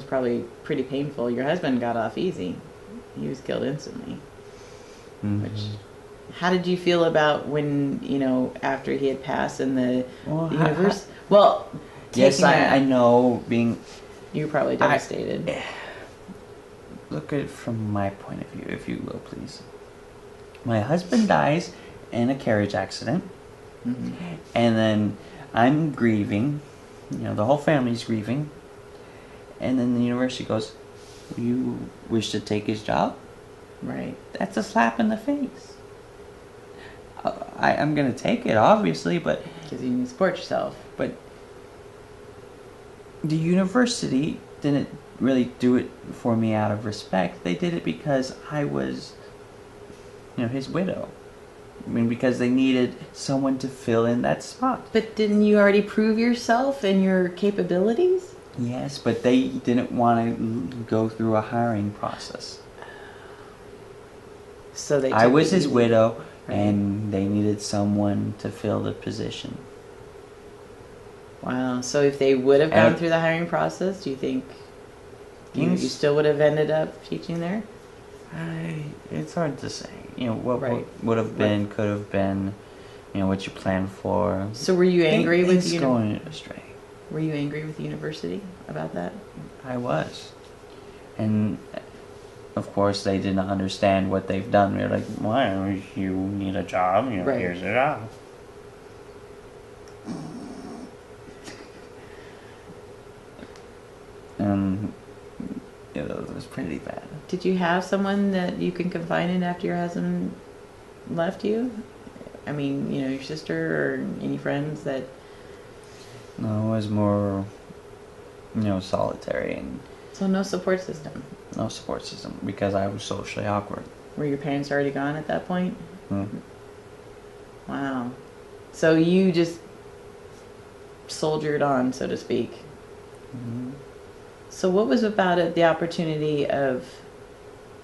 was probably pretty painful. Your husband got off easy. He was killed instantly. Mm-hmm. Which, how did you feel about when, after he had passed in the universe? Well, yes, I know being... You were probably devastated. Look at it from my point of view, if you will, please. My husband dies in a carriage accident. Mm-hmm. And then I'm grieving. The whole family's grieving. And then the university goes, you wish to take his job? Right. That's a slap in the face. I'm going to take it, obviously, but... Because you need to support yourself. But the university didn't really do it for me out of respect. They did it because I was, his widow. I mean, because they needed someone to fill in that spot. But didn't you already prove yourself and your capabilities? Yes, but they didn't want to go through a hiring process. So they. I was his widow, right. And they needed someone to fill the position. Wow. So if they would have gone through the hiring process, do you think you still would have ended up teaching there? It's hard to say. What would have been, could have been, what you planned for. So were you angry with the going astray? Were you angry with the university about that? I was. And of course they did not understand what they've done. They're like, why? You need a job, right. Here's a job. It was pretty bad. Did you have someone that you can confide in after your husband left you? I mean, your sister or any friends that... No, it was more, solitary. And so no support system? No support system, because I was socially awkward. Were your parents already gone at that point? Mm-hmm. Wow. So you just soldiered on, so to speak. Mm-hmm. So what was about it, the opportunity of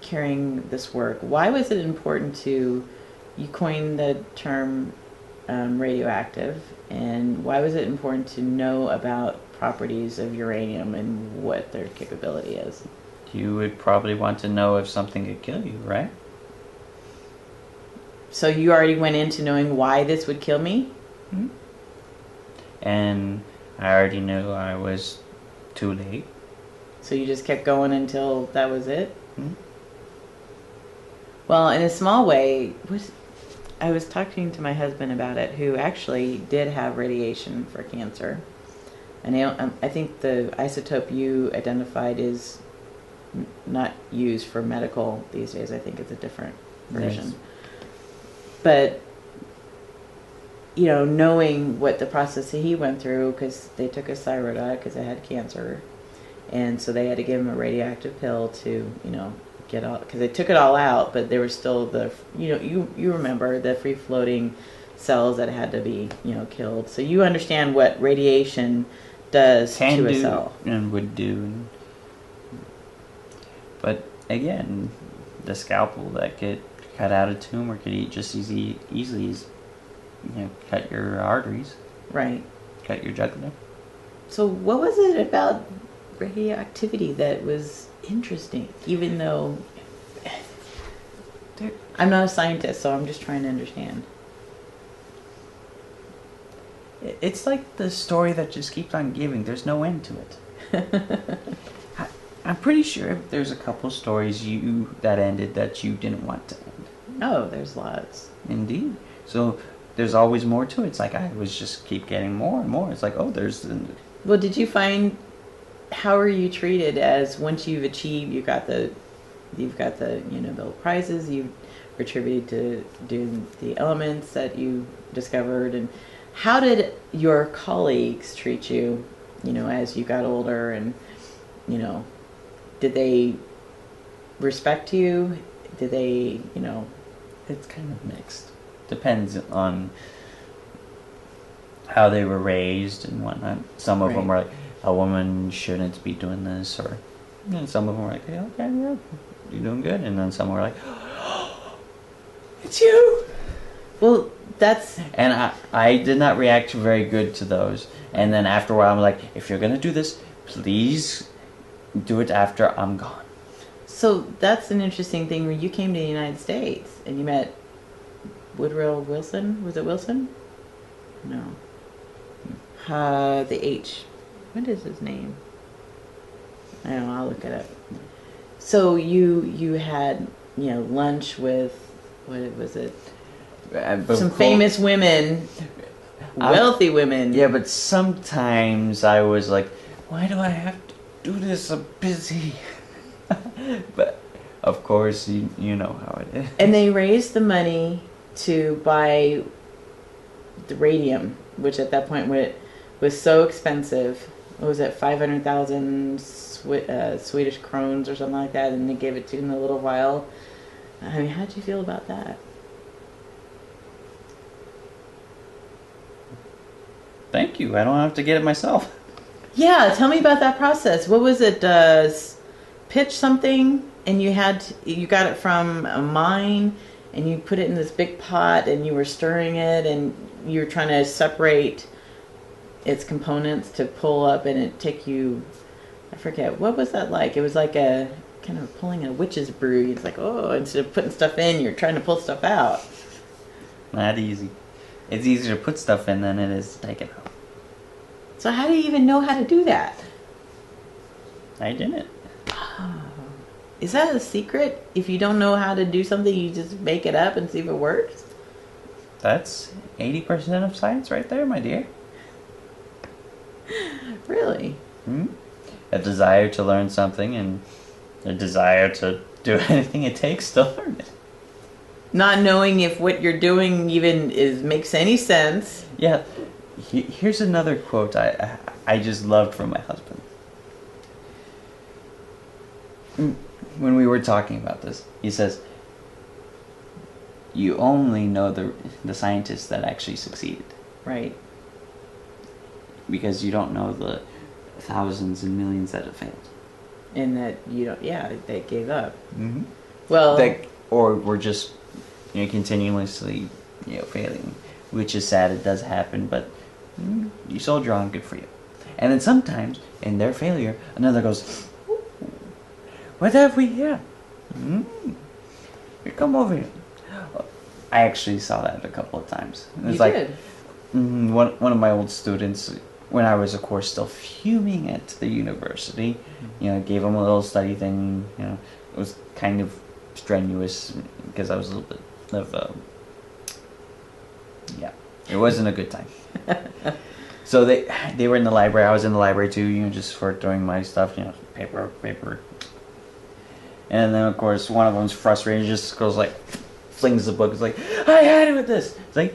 carrying this work? Why was it important to, you coined the term radioactive, and why was it important to know about properties of uranium and what their capability is? You would probably want to know if something could kill you, right? So you already went into knowing why this would kill me? Mm-hmm. And I already knew I was too late. So you just kept going until that was it? Mm-hmm. Well, in a small way, I was talking to my husband about it, who actually did have radiation for cancer. And I think the isotope you identified is not used for medical these days. I think it's a different version. Yes. But, knowing what the process he went through, because they took his thyroid out because it had cancer. And so they had to give him a radioactive pill to, get all, because they took it all out, but there was still the, you remember the free-floating cells that had to be, killed. So you understand what radiation does to a cell. And would do. But again, the scalpel that could cut out a tumor could easily cut your arteries. Right. Cut your jugular. So what was it about radioactivity that was interesting, even though I'm not a scientist, so I'm just trying to understand? It's like the story that just keeps on giving. There's no end to it. I'm pretty sure there's a couple stories that ended that you didn't want to end. Oh, there's lots. Indeed. So there's always more to it. It's like I was just keep getting more and more. It's like, oh, there's... Well, did you find... How are you treated as once you've achieved, you've got the Nobel prizes, you've attributed to doing the elements that you discovered, and how did your colleagues treat you, as you got older, and, did they respect you? Did they, It's kind of mixed. Depends on how they were raised and whatnot. Some of them were like, a woman shouldn't be doing this, or some of them were like, hey, okay, yeah, you're doing good, and then some were like, oh, it's you. Well, that's... And I did not react very good to those, and then after a while I'm like, if you're gonna do this, please do it after I'm gone. So that's an interesting thing where you came to the United States and you met Woodrow Wilson. Was it Wilson? No. The H. What is his name? I don't know. I'll look it up. So you had lunch with what was it? Some famous women, wealthy women. Yeah, but sometimes I was like, why do I have to do this? I'm busy. But of course, you know how it is. And they raised the money to buy the radium, which at that point was so expensive. What was it, 500,000 Swedish krones or something like that? And they gave it to him in a little vial. I mean, how did you feel about that? Thank you. I don't have to get it myself. Yeah, tell me about that process. What was it? Pitch something, and you got it from a mine, and you put it in this big pot, and you were stirring it, and you were trying to separate its components to pull up, and it take you. I forget, what was that like? It was like a kind of pulling a witch's brew. It's like, oh, instead of putting stuff in, you're trying to pull stuff out. Not easy. It's easier to put stuff in than it is to take it out. So how do you even know how to do that? I didn't. Oh. Is that a secret? If you don't know how to do something, you just make it up and see if it works? That's 80% of science right there, my dear. Really? A desire to learn something and a desire to do anything it takes to learn it. Not knowing if what you're doing even makes any sense. Yeah. Here's another quote I just loved from my husband. When we were talking about this, he says, you only know the scientists that actually succeeded. Right. Because you don't know the thousands and millions that have failed. And that they gave up. Mm-hmm. Well, or we're just continuously failing, which is sad. It does happen, but you soldier on, good for you. And then sometimes in their failure, another goes, what have we here? Here, come over here. I actually saw that a couple of times. It was did? One of my old students, when I was, of course, still fuming at the university, gave him a little study thing. It was kind of strenuous because I was a little bit of it wasn't a good time. So they were in the library. I was in the library too, just for doing my stuff, paper. And then of course one of them's frustrated, just goes like, flings the book. It's like, I had it with this. It's like,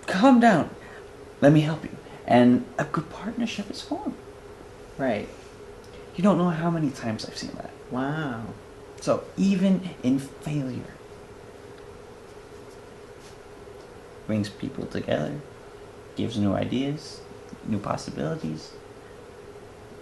calm down. Let me help you. And a good partnership is formed. Right. You don't know how many times I've seen that. Wow. So even in failure, brings people together, gives new ideas, new possibilities.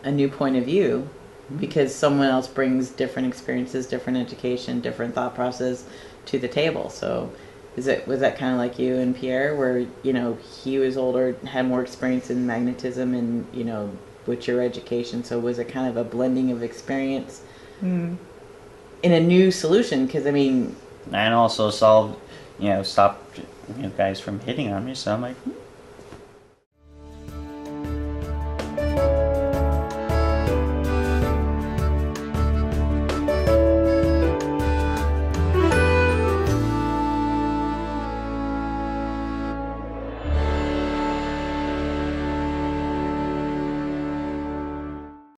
A new point of view, because someone else brings different experiences, different education, different thought process to the table. So was that kind of like you and Pierre, where he was older, had more experience in magnetism and with your education, so was it kind of a blending of experience in a new solution? Because and also solved, stopped guys from hitting on me, so I'm like,